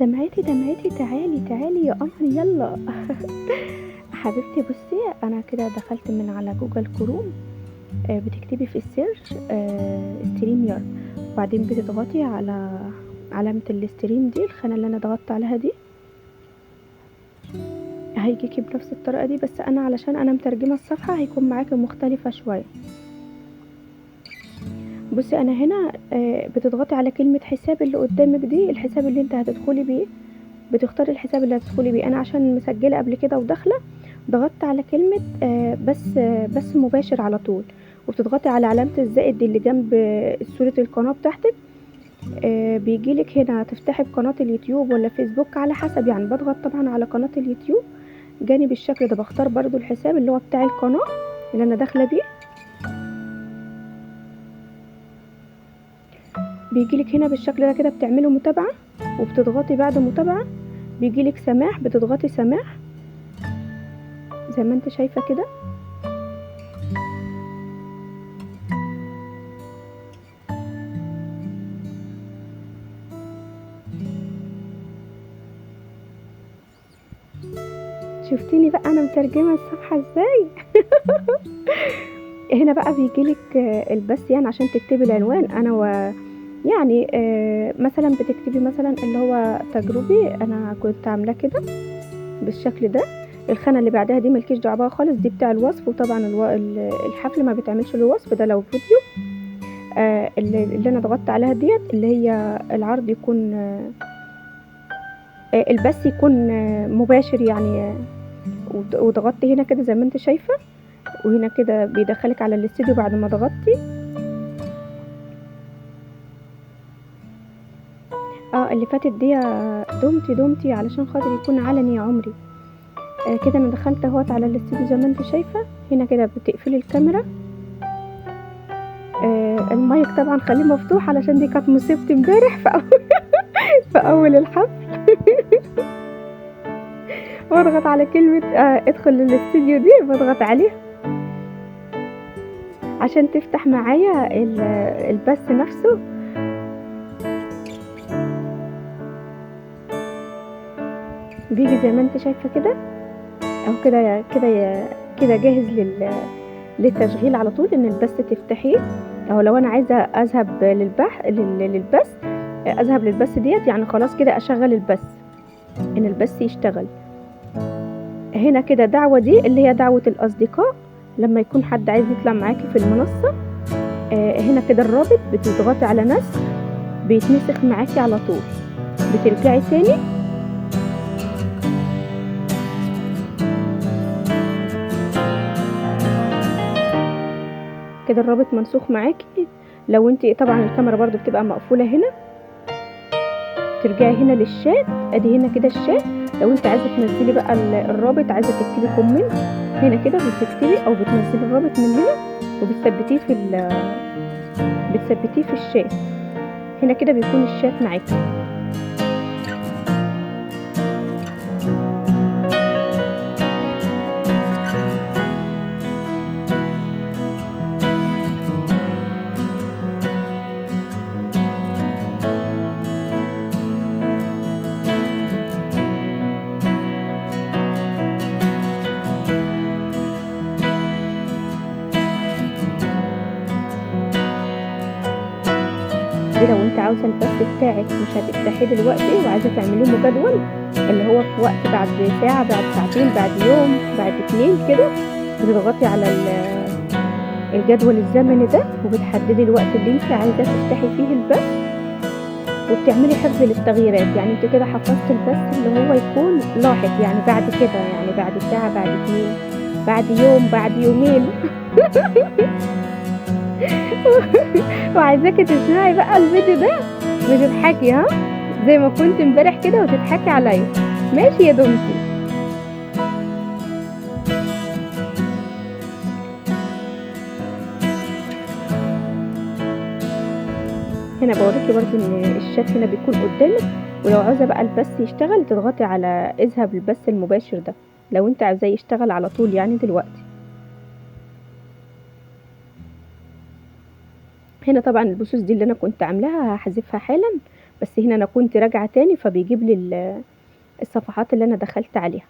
دمعتي دمعتي، تعالي تعالي يا قمر يلا. حبيبتي بصي، انا كده دخلت من على جوجل كروم. بتكتبي في السيرش ستريم يارد، وبعدين بتضغطي على علامة الستريم دي، الخانة اللي انا ضغطت عليها دي هيجيكي بنفس الطريقة دي، بس انا علشان انا مترجمة الصفحة هيكون معاكي مختلفة شوية. بصي انا هنا بتضغطي على كلمة حساب اللي قدامك دي، الحساب اللي انت هتدخلي بيه، بتختاري الحساب اللي هتدخلي بيه. انا عشان مسجلة قبل كده وداخلة، ضغطت على كلمة بس مباشر على طول، وبتضغطي على علامة الزائد اللي جنب صورة القناة بتاعتك. بيجيلك هنا تفتحي بقناة اليوتيوب ولا فيسبوك على حسب، يعني بضغط طبعا على قناة اليوتيوب. جاني بالشكل ده، بختار برضو الحساب اللي هو بتاع القناة اللي انا داخلة بيه. بيجيلك هنا بالشكل ده كده، بتعملي متابعة وبتضغطي بعد متابعة بيجيلك سماح، بتضغطي سماح زي ما انت شايفة كده. شفتيني بقى انا مترجمة الصفحة ازاي؟ هنا بقى بيجيلك البث، يعني عشان تكتبي العنوان. انا يعني مثلا بتكتبي مثلا اللي هو تجربي، انا كنت عاملاه كده بالشكل ده. الخانه اللي بعدها دي ملكيش دعوه بها خالص، دي بتاع الوصف، وطبعا الحفل ما بيتعملش له وصف، ده لو فيديو. اللي انا ضغطت عليها ديت اللي هي العرض يكون البث يكون مباشر يعني. وضغطت هنا كده زي ما انت شايفه، وهنا كده بيدخلك على الاستوديو بعد ما ضغطتي. اللي فاتت دي دومتي علشان خاطر يكون علني يا عمري. كده انا دخلت اهوت على الاستوديو زي ما انت شايفه. هنا كده بتقفلي الكاميرا. المايك طبعا خليه مفتوح علشان دي كانت مصيبتي امبارح في اول الحفل. واضغط على كلمه ادخل للاستوديو دي، بضغط عليها عشان تفتح معايا البث نفسه. بيجي زي ما انت شايفه كده، او كده جاهز للتشغيل على طول، ان البث تفتحيه. او لو انا عايزه اذهب للبث، اذهب للبث ديت، يعني خلاص كده اشغل البث، ان البث يشتغل. هنا كده دعوة دي اللي هي دعوة الاصدقاء، لما يكون حد عايز يطلع معاكي في المنصة. هنا كده الرابط، بتضغطي على نسخ، بيتنسخ معاكي على طول. بترجعي تاني كده، الرابط منسوخ معاكي. لو انت طبعا الكاميرا برضو بتبقى مقفولة هنا، ترجعي هنا للشات، ادي هنا كده الشات. لو انت عايزه تنزلي بقى الرابط، عايزه تكتبي كومنت، هنا كده بتكتبي او بتنزلي الرابط من هنا، وبتثبتيه في الشات. هنا كده بيكون الشات معاكي. دي لو انت عاوزه البث بتاعك مش هتفتحيه دلوقتي وعايزه تعمليه جدول، اللي هو في وقت بعد ساعه، بعد ساعتين، بعد يوم، بعد 2 كده، بتضغطي على الجدول الزمني ده، وبتحددي الوقت اللي انت عايزه تفتحي فيه البث، وبتعملي حفظ للتغييرات. يعني انت كده حفظت البث اللي هو يكون لاحق، يعني بعد كده، يعني بعد ساعه، بعد 2، بعد يوم، بعد يومين. وعايزاكي تسمعي بقى الفيديو ده وتضحكي، ها، زي ما كنت امبارح كده وتضحكي عليا. ماشي يا دمتي؟ هنا بوريكي برضو ان الشات هنا بيكون قدامك. ولو عاوزه بقى البث يشتغل، تضغطي على اذهب للبث المباشر ده، لو انت عايزاه يشتغل على طول يعني دلوقتي. هنا طبعا البثوث دي اللي انا كنت عاملاها هحذفها حالا، بس هنا أنا كنت راجعة تاني فبيجيب لي الصفحات اللي أنا دخلت عليها.